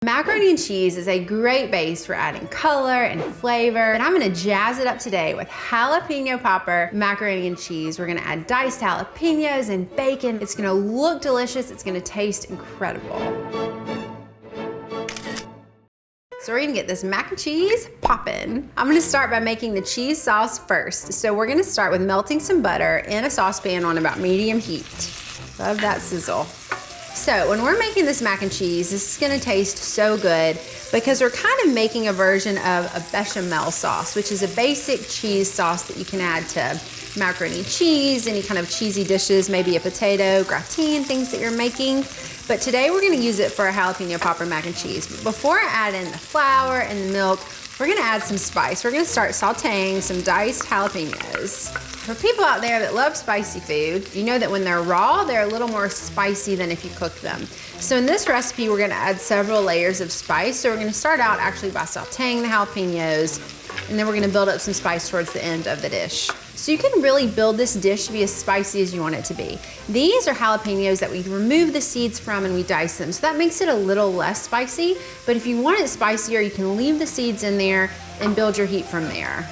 Macaroni and cheese is a great base for adding color and flavor, and I'm gonna jazz it up today with jalapeno popper macaroni and cheese. We're gonna add diced jalapenos and bacon. It's gonna look delicious, it's gonna taste incredible. So we're gonna get this mac and cheese poppin'. I'm gonna start by making the cheese sauce first. So we're gonna start with melting some butter in a saucepan on about medium heat. Love that sizzle. So when we're making this mac and cheese, this is gonna taste so good because we're kind of making a version of a bechamel sauce, which is a basic cheese sauce that you can add to macaroni and cheese, any kind of cheesy dishes, maybe a potato, gratin, things that you're making. But today we're gonna use it for a jalapeno popper mac and cheese. But before I add in the flour and the milk, we're gonna add some spice. We're gonna start sauteing some diced jalapenos. For people out there that love spicy food, you know that when they're raw, they're a little more spicy than if you cook them. So in this recipe, we're gonna add several layers of spice. So we're gonna start out actually by sauteing the jalapenos, and then we're gonna build up some spice towards the end of the dish. So you can really build this dish to be as spicy as you want it to be. These are jalapenos that we remove the seeds from and we dice them. So that makes it a little less spicy, but if you want it spicier, you can leave the seeds in there and build your heat from there.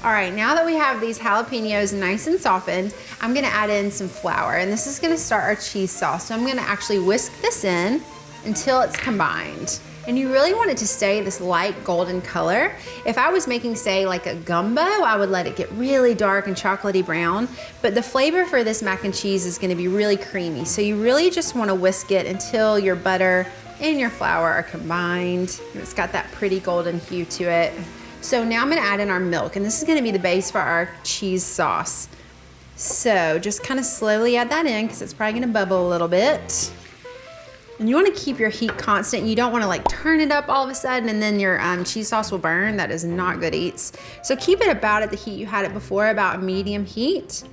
All right, now that we have these jalapenos nice and softened, I'm gonna add in some flour, and this is gonna start our cheese sauce. So I'm gonna actually whisk this in until it's combined. And you really want it to stay this light golden color. If I was making, say, like a gumbo, I would let it get really dark and chocolatey brown, but the flavor for this mac and cheese is gonna be really creamy. So you really just wanna whisk it until your butter and your flour are combined. And it's got that pretty golden hue to it. So now I'm gonna add in our milk, and this is gonna be the base for our cheese sauce. So just kind of slowly add that in because it's probably gonna bubble a little bit. And you wanna keep your heat constant. You don't wanna like turn it up all of a sudden and then your cheese sauce will burn. That is not good eats. So keep it about at the heat you had it before, about medium heat.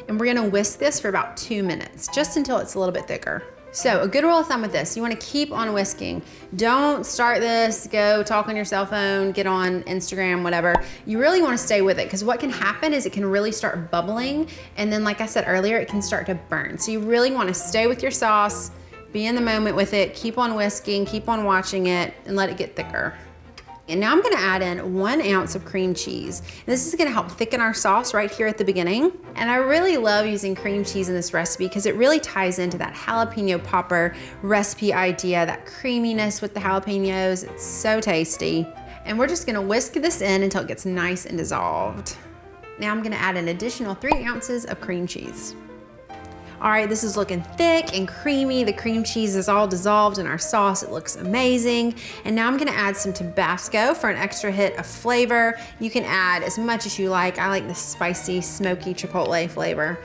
And we're gonna whisk this for about 2 minutes, just until it's a little bit thicker. So a good rule of thumb with this, you wanna keep on whisking. Don't start this, go talk on your cell phone, get on Instagram, whatever. You really wanna stay with it because what can happen is it can really start bubbling, and then like I said earlier, it can start to burn. So you really wanna stay with your sauce, be in the moment with it, keep on whisking, keep on watching it, and let it get thicker. And now I'm gonna add in 1 ounce of cream cheese. And this is gonna help thicken our sauce right here at the beginning. And I really love using cream cheese in this recipe because it really ties into that jalapeno popper recipe idea, that creaminess with the jalapenos. It's so tasty. And we're just gonna whisk this in until it gets nice and dissolved. Now I'm gonna add an additional 3 ounces of cream cheese. All right, this is looking thick and creamy. The cream cheese is all dissolved in our sauce. It looks amazing. And now I'm gonna add some Tabasco for an extra hit of flavor. You can add as much as you like. I like the spicy, smoky chipotle flavor.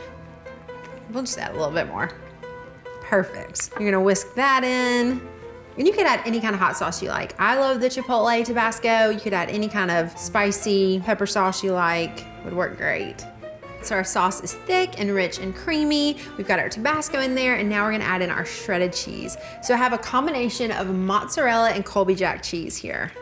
We'll just add a little bit more. Perfect. You're gonna whisk that in. And you could add any kind of hot sauce you like. I love the chipotle Tabasco. You could add any kind of spicy pepper sauce you like. Would work great. So our sauce is thick and rich and creamy. We've got our Tabasco in there, and now we're gonna add in our shredded cheese. So I have a combination of mozzarella and Colby Jack cheese here.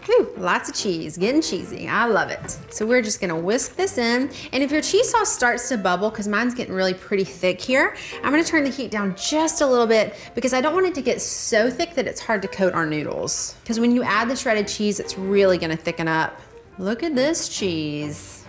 Whew, lots of cheese, getting cheesy, I love it. So we're just gonna whisk this in, and if your cheese sauce starts to bubble, because mine's getting really pretty thick here, I'm gonna turn the heat down just a little bit because I don't want it to get so thick that it's hard to coat our noodles. Because when you add the shredded cheese, it's really gonna thicken up. Look at this cheese.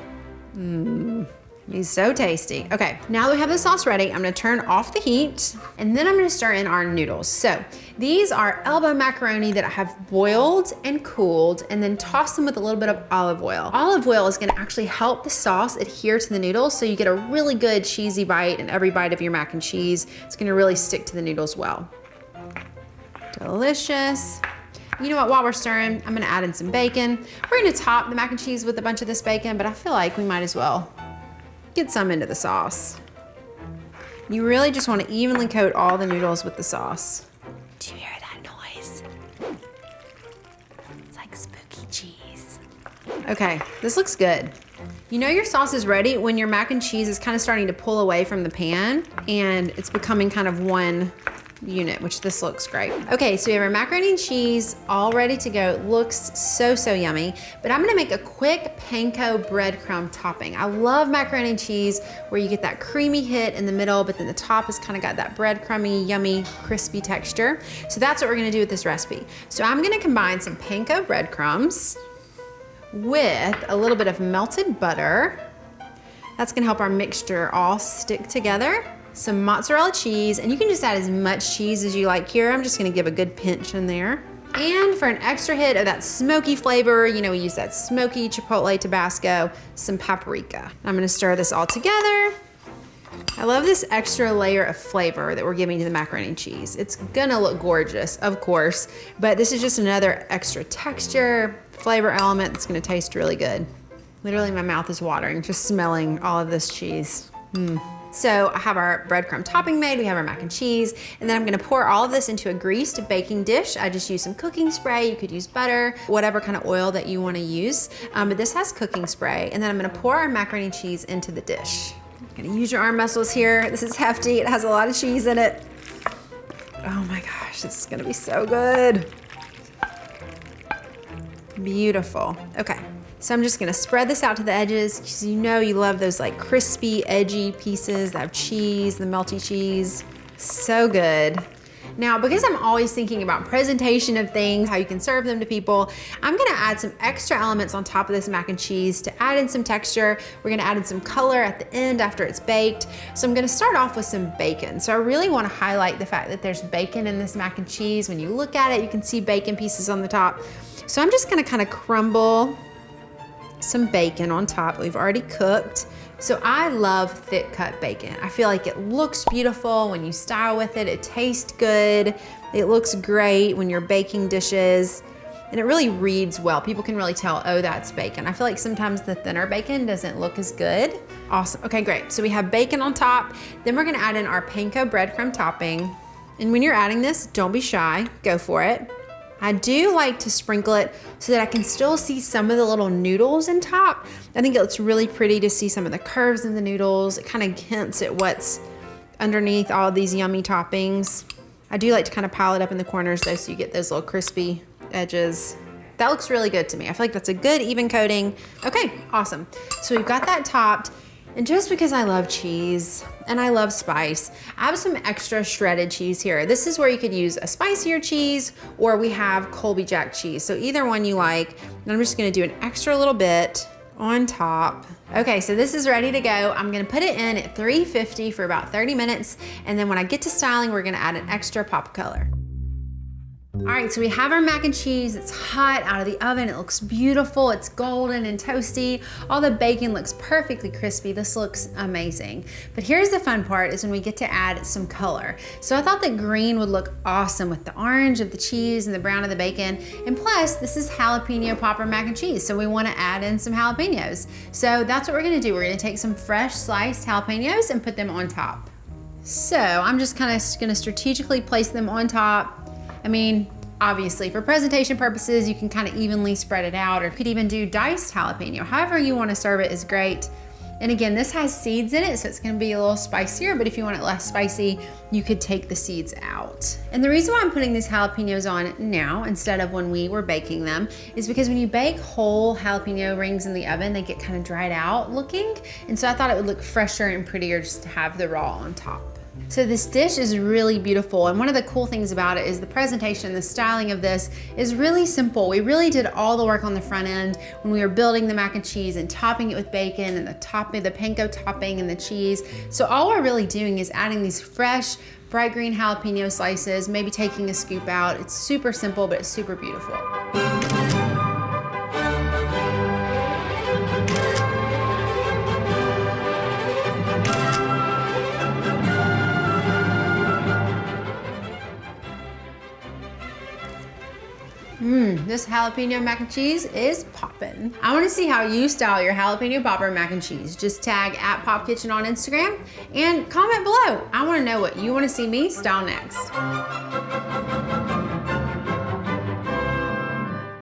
It's so tasty. Okay, now that we have the sauce ready, I'm gonna turn off the heat, and then I'm gonna stir in our noodles. So these are elbow macaroni that I have boiled and cooled, and then tossed them with a little bit of olive oil. Olive oil is gonna actually help the sauce adhere to the noodles, so you get a really good cheesy bite in every bite of your mac and cheese. It's gonna really stick to the noodles well. Delicious. You know what, while we're stirring, I'm gonna add in some bacon. We're gonna top the mac and cheese with a bunch of this bacon, but I feel like we might as well get some into the sauce. You really just wanna evenly coat all the noodles with the sauce. Do you hear that noise? It's like spooky cheese. Okay, this looks good. You know your sauce is ready when your mac and cheese is kind of starting to pull away from the pan and it's becoming kind of one unit, which this looks great. Okay, so we have our macaroni and cheese all ready to go. It looks so, so yummy, but I'm gonna make a quick panko breadcrumb topping. I love macaroni and cheese where you get that creamy hit in the middle, but then the top has kind of got that breadcrumby, yummy, crispy texture. So that's what we're gonna do with this recipe. So I'm gonna combine some panko breadcrumbs with a little bit of melted butter. That's gonna help our mixture all stick together. Some mozzarella cheese, and you can just add as much cheese as you like here. I'm just gonna give a good pinch in there. And for an extra hit of that smoky flavor, you know, we use that smoky chipotle Tabasco, some paprika. I'm gonna stir this all together. I love this extra layer of flavor that we're giving to the macaroni and cheese. It's gonna look gorgeous, of course, but this is just another extra texture, flavor element that's gonna taste really good. Literally my mouth is watering just smelling all of this cheese. So I have our breadcrumb topping made, we have our mac and cheese, and then I'm gonna pour all of this into a greased baking dish. I just use some cooking spray, you could use butter, whatever kind of oil that you wanna use, but this has cooking spray. And then I'm gonna pour our macaroni and cheese into the dish. You're gonna use your arm muscles here. This is hefty, it has a lot of cheese in it. Oh my gosh, this is gonna be so good. Beautiful, okay. So I'm just gonna spread this out to the edges because you know you love those like crispy, edgy pieces that have cheese, the melty cheese. So good. Now, because I'm always thinking about presentation of things, how you can serve them to people, I'm gonna add some extra elements on top of this mac and cheese to add in some texture. We're gonna add in some color at the end after it's baked. So I'm gonna start off with some bacon. So I really wanna highlight the fact that there's bacon in this mac and cheese. When you look at it, you can see bacon pieces on the top. So I'm just gonna kind of crumble some bacon on top that we've already cooked. So I love thick cut bacon. I feel like it looks beautiful when you style with it. It tastes good. It looks great when you're baking dishes. And it really reads well. People can really tell, oh, that's bacon. I feel like sometimes the thinner bacon doesn't look as good. Awesome, okay, great. So we have bacon on top. Then we're gonna add in our panko breadcrumb topping. And when you're adding this, don't be shy, go for it. I do like to sprinkle it so that I can still see some of the little noodles in top. I think it looks really pretty to see some of the curves in the noodles. It kind of hints at what's underneath all of these yummy toppings. I do like to kind of pile it up in the corners though so you get those little crispy edges. That looks really good to me. I feel like that's a good even coating. Okay, awesome. So we've got that topped. And just because I love cheese and I love spice, I have some extra shredded cheese here. This is where you could use a spicier cheese or we have Colby Jack cheese. So either one you like. And I'm just gonna do an extra little bit on top. Okay, so this is ready to go. I'm gonna put it in at 350 for about 30 minutes. And then when I get to styling, we're gonna add an extra pop of color. All right, so we have our mac and cheese. It's hot out of the oven. It looks beautiful. It's golden and toasty. All the bacon looks perfectly crispy. This looks amazing. But here's the fun part is when we get to add some color. So I thought that green would look awesome with the orange of the cheese and the brown of the bacon. And plus, this is jalapeno popper mac and cheese. So we wanna add in some jalapenos. So that's what we're gonna do. We're gonna take some fresh sliced jalapenos and put them on top. So I'm just kind of gonna strategically place them on top. I mean, obviously for presentation purposes, you can kind of evenly spread it out, or you could even do diced jalapeno. However you want to serve it is great. And again, this has seeds in it, so it's gonna be a little spicier, but if you want it less spicy, you could take the seeds out. And the reason why I'm putting these jalapenos on now instead of when we were baking them is because when you bake whole jalapeno rings in the oven, they get kind of dried out looking. And so I thought it would look fresher and prettier just to have the raw on top. So this dish is really beautiful, and one of the cool things about it is the presentation, the styling of this is really simple. We really did all the work on the front end when we were building the mac and cheese and topping it with bacon and the panko topping and the cheese. So all we're really doing is adding these fresh, bright green jalapeno slices, maybe taking a scoop out. It's super simple, but it's super beautiful. This jalapeno mac and cheese is poppin'. I wanna see how you style your jalapeno popper mac and cheese. Just tag @PopKitchen on Instagram and comment below. I wanna know what you wanna see me style next.